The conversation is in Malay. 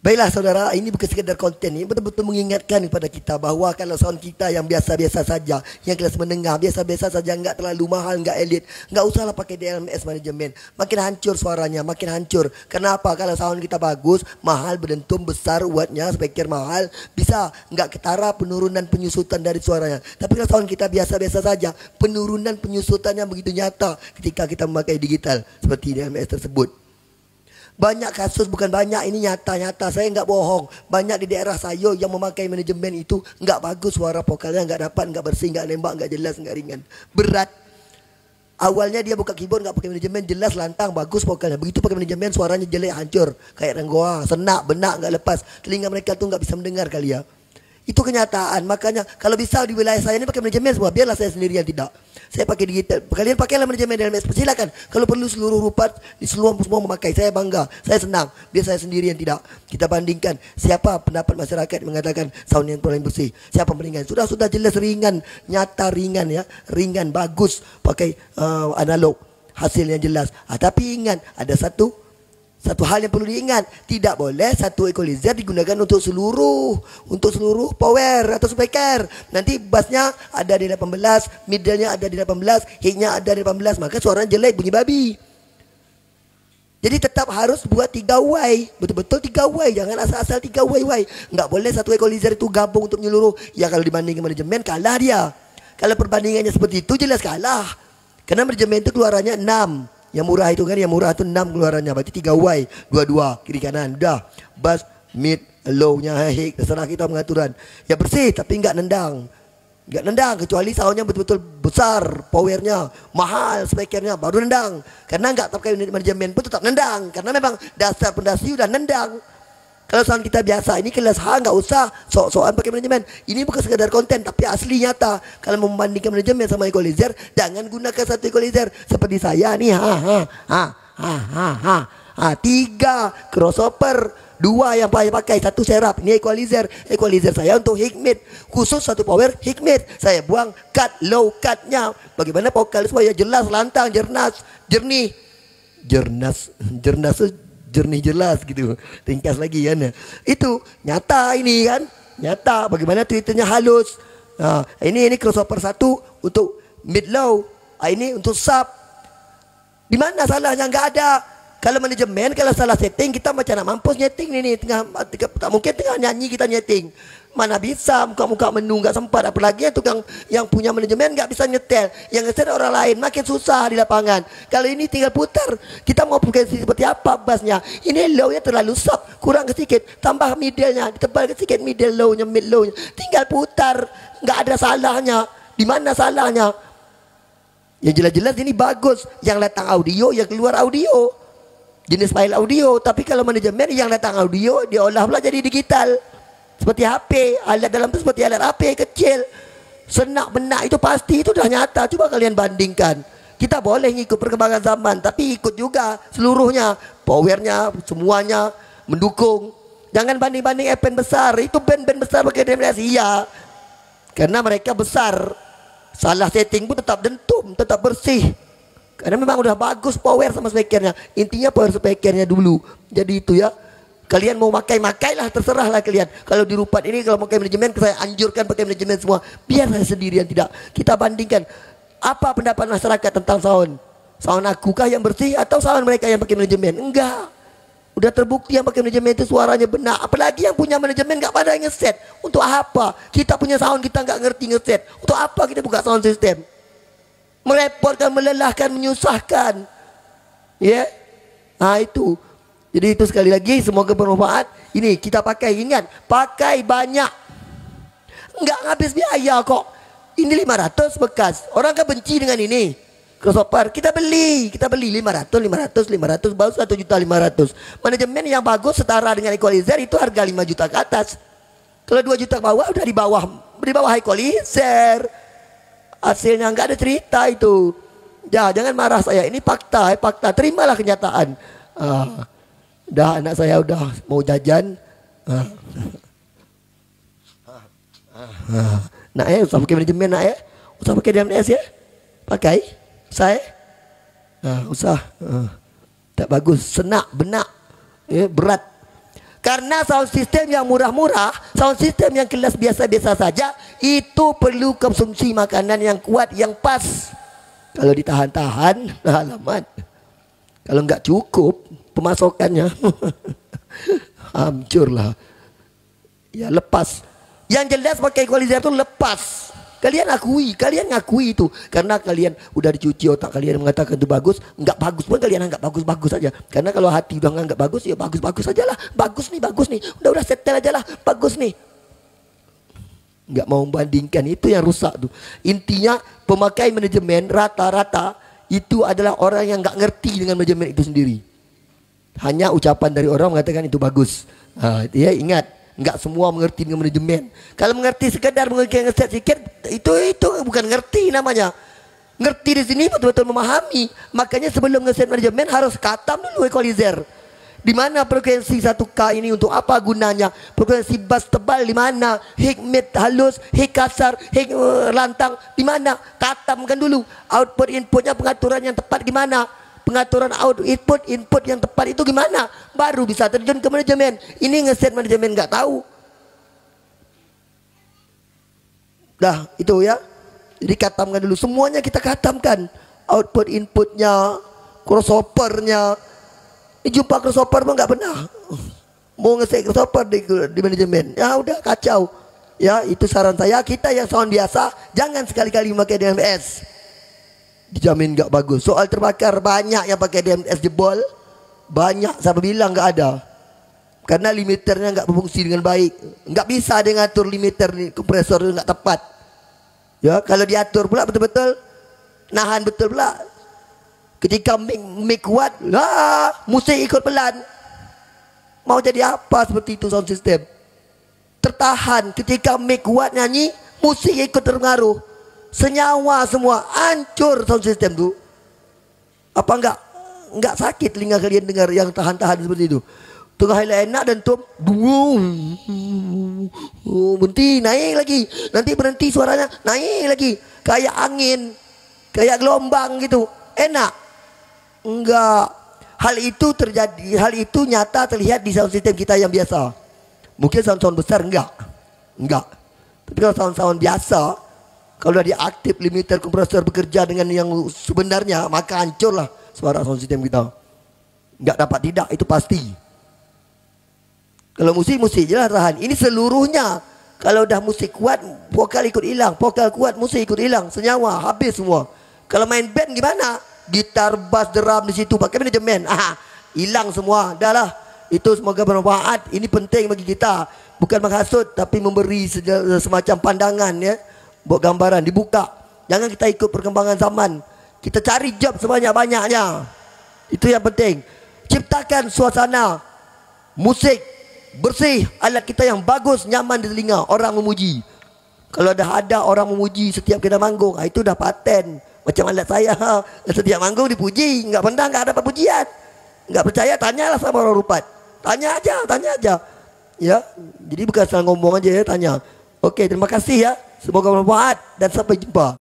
Baiklah saudara, ini bukan sekadar konten, ini betul-betul mengingatkan kepada kita bahawa kalau sound kita yang biasa-biasa saja, yang kelas menengah, biasa-biasa saja, enggak terlalu mahal, enggak elit, enggak usahlah pakai DLMS manajemen. Makin hancur suaranya, makin hancur. Kenapa? Kalau sound kita bagus, mahal, berdentum, besar, wattnya, speaker mahal, bisa enggak ketara penurunan penyusutan dari suaranya. Tapi kalau sound kita biasa-biasa saja, penurunan penyusutannya begitu nyata ketika kita memakai digital seperti DLMS tersebut. Banyak kasus, bukan banyak, ini nyata-nyata, saya nggak bohong. Banyak di daerah saya yang memakai manajemen itu nggak bagus, suara vokalnya nggak dapat, nggak bersih, nggak nembak, nggak jelas, nggak ringan, berat. Awalnya dia buka keyboard nggak pakai manajemen, jelas, lantang, bagus vokalnya. Begitu pakai manajemen suaranya jelek, hancur, kayak renggoa, senak, benak nggak lepas. Telinga mereka tuh nggak bisa mendengar kali ya. Itu kenyataan. Makanya kalau bisa di wilayah saya ini pakai manajemen semua, biarlah saya sendiri yang tidak. Saya pakai digital. Kalian pakailah manajemen DLMS. Silakan. Kalau perlu seluruh rupat di seluruh semua memakai. Saya bangga. Saya senang. Biar saya sendiri yang tidak. Kita bandingkan siapa pendapat masyarakat yang mengatakan sound yang paling bersih. Siapa meringan. Sudah jelas ringan, nyata ringan ya. Ringan, bagus pakai analog. Hasilnya jelas. Tapi ingat ada satu hal yang perlu diingat, tidak boleh satu equalizer digunakan untuk seluruh power atau speaker. Nanti bassnya ada di 18, middle-nya ada di 18, high-nya ada di 18, maka suaranya jelek, bunyi babi. Jadi tetap harus buat 3 way, betul-betul 3 way, jangan asal-asal 3 way. Nggak boleh satu equalizer itu gabung untuk menyeluruh. Ya kalau dibandingkan manajemen kalah dia. Kalau perbandingannya seperti itu jelas kalah. Karena manajemen itu keluarannya 6. Yang murah itu kan, yang murah itu 6 keluarannya. Berarti 3 Y, 2 kiri kanan. Dah, bass, mid, low-nya, high, terserah kita pengaturan. Ya bersih tapi enggak nendang. Enggak nendang kecuali soundnya betul-betul besar, powernya, mahal, speakernya baru nendang. Karena enggak pakai unit manajemen pun tetap nendang. Karena memang dasar pondasi udah nendang. Kalau sound kita biasa, ini kelas H nggak usah sok-sokan pakai manajemen. Ini bukan sekadar konten, tapi asli nyata. Kalau membandingkan manajemen sama equalizer, jangan gunakan satu equalizer seperti saya nih. 3 crossover, 2 yang pakai, 1 serap. Ini equalizer saya untuk high mid, khusus 1 power high mid. Saya buang cut, low cutnya. Bagaimana vokal supaya jelas, lantang, jernih, jernih jelas gitu. Ringkas lagi kan. Itu nyata ini kan. Nyata bagaimana twitternya halus. Nah, ini crossover 1 untuk mid low. Ini untuk sub. Di mana salahnya? Enggak ada. Kalau manajemen kalau salah setting kita macam nak mampus nyeting ni tengah tak mungkin tengah nyanyi kita nyeting. Mana bisa muka-muka menu enggak sempat, apalagi yang tukang yang punya manajemen enggak bisa nyetel. Yang nyetel orang lain, makin susah di lapangan. Kalau ini tinggal putar, kita mau pakai seperti apa bassnya. Ini low-nya terlalu sub, kurang sedikit, tambah middle-nya, ditebal sedikit middle low-nya, mid low-nya. Tinggal putar, enggak ada salahnya. Di mana salahnya? Yang jelas-jelas ini bagus, yang datang audio, yang keluar audio. Jenis file audio, tapi kalau manajemen yang datang audio diolah pula jadi digital. Seperti HP, alat dalam itu seperti alat HP kecil. Senak benak itu pasti, itu dah nyata. Coba kalian bandingkan. Kita boleh ngikut perkembangan zaman, tapi ikut juga seluruhnya. Powernya, semuanya mendukung. Jangan banding-banding band besar. Itu band-band besar pakai DLMS. Iya, karena mereka besar. Salah setting pun tetap dentum, tetap bersih. Karena memang udah bagus power sama speakernya. Intinya power speakernya dulu. Jadi itu ya. Kalian mau makailah, terserahlah kalian. Kalau di Rupat ini kalau pakai manajemen, saya anjurkan pakai manajemen semua. Biar saya sendirian tidak. Kita bandingkan apa pendapat masyarakat tentang sound. Sound akukah yang bersih atau sound mereka yang pakai manajemen? Enggak. Udah terbukti yang pakai manajemen itu suaranya benar. Apalagi yang punya manajemen enggak pada ngeset. Untuk apa? Kita punya sound kita enggak ngerti ngeset. Untuk apa kita buka sound system? Merepotkan, melelahkan, menyusahkan. Ya. Nah itu. Jadi itu sekali lagi semoga bermanfaat. Ini kita pakai, ingat, pakai banyak. Enggak habis biaya kok. Ini 500 bekas. Orang kan benci dengan ini. Crossover kita beli 500 baru 1.500.000. Manajemen yang bagus setara dengan equalizer itu harga 5 juta ke atas. Kalau 2 juta ke bawah udah di bawah equalizer. Hasilnya enggak ada cerita itu. Ya, jangan marah saya. Ini fakta, fakta. Terimalah kenyataan. Dah anak saya udah mau jajan. Nak usah pakai manajemen nak usah pakai DLMS ya. Pakai saya. Usah. Tak bagus, senak, benak. Berat. Karena sound system yang murah-murah, sound system yang kelas biasa-biasa saja, itu perlu konsumsi makanan yang kuat, yang pas. Kalau ditahan-tahan, alamat. Kalau nggak cukup pemasokannya, hancurlah. Ya lepas. Yang jelas pakai equalizer itu lepas. Kalian ngakui itu. Karena kalian udah dicuci otak kalian mengatakan itu bagus. Enggak bagus pun kalian anggap bagus-bagus saja. Karena kalau hati udah nganggap bagus, ya bagus-bagus saja lah. Bagus nih. Udah settle aja lah. Bagus nih. Enggak mau membandingkan, itu yang rusak tuh. Intinya pemakai manajemen rata-rata itu adalah orang yang enggak ngerti dengan manajemen itu sendiri. Hanya ucapan dari orang mengatakan itu bagus. Ya ingat. Enggak semua mengerti dengan manajemen. Kalau mengerti sekedar mengerti ngeset sikit, itu bukan ngerti namanya. Ngerti di sini betul-betul memahami. Makanya sebelum ngeset manajemen harus katam dulu equalizer. Di mana frekuensi 1K ini untuk apa gunanya? Frekuensi bass tebal di mana? Hik mid halus, hik kasar, hik lantang di mana? Katamkan dulu. Output inputnya pengaturan yang tepat gimana? Pengaturan input yang tepat itu gimana? Baru bisa terjun ke manajemen. Ini ngeset manajemen nggak tahu. Dah itu ya. Jadi katamkan dulu. Semuanya kita katamkan. Output inputnya, crossovernya. Ini jumpa crossover pun nggak pernah. Mau ngeset crossover di manajemen. Ya udah kacau. Ya itu saran saya. Kita yang sound biasa jangan sekali-kali memakai DMS. Dijamin gak bagus. Soal terbakar banyak yang pakai DMS jebol. Banyak, siapa bilang gak ada? Karena limiternya gak berfungsi dengan baik. Gak bisa dia ngatur limiter kompresor itu gak tepat. Ya, kalau diatur pula betul-betul nahan betul pula. Ketika mic kuat, musik ikut pelan. Mau jadi apa seperti itu sound system? Tertahan. Ketika mic kuat nyanyi, musik ikut terpengaruh. Senyawa semua, hancur sound system tuh. Apa enggak sakit telinga kalian dengar yang tahan-tahan seperti itu? Tengah enak dan tuh berhenti, naik lagi. Nanti berhenti suaranya, naik lagi. Kayak angin, kayak gelombang gitu. Enak. Enggak. Hal itu terjadi, hal itu nyata terlihat di sound system kita yang biasa. Mungkin sound-sound besar enggak. Tapi kalau sound-sound biasa, kalau dia aktif limiter kompresor bekerja dengan yang sebenarnya, maka hancurlah suara sound system kita. Enggak dapat tidak, itu pasti. Kalau musik jelas tahan. Ini seluruhnya. Kalau dah musik kuat, vokal ikut hilang. Vokal kuat, musik ikut hilang. Senyawa, habis semua. Kalau main band gimana? Gitar, bass, drum di situ pakai manajemen. Hilang semua. Dah lah. Itu semoga bermanfaat. Ini penting bagi kita. Bukan menghasut, tapi memberi semacam pandangan ya. Buat gambaran, dibuka. Jangan kita ikut perkembangan zaman. Kita cari job sebanyak-banyaknya. Itu yang penting. Ciptakan suasana musik bersih, alat kita yang bagus, nyaman di telinga, orang memuji. Kalau ada orang memuji setiap kita manggung, itu dah paten. Macam alat saya, setiap manggung dipuji, nggak dapat pujian. Nggak percaya, tanyalah sama orang Rupat. Tanya aja. Ya, jadi bukan salah ngomong aja ya, tanya. Oke, terima kasih ya. Semoga bermanfaat dan sampai jumpa.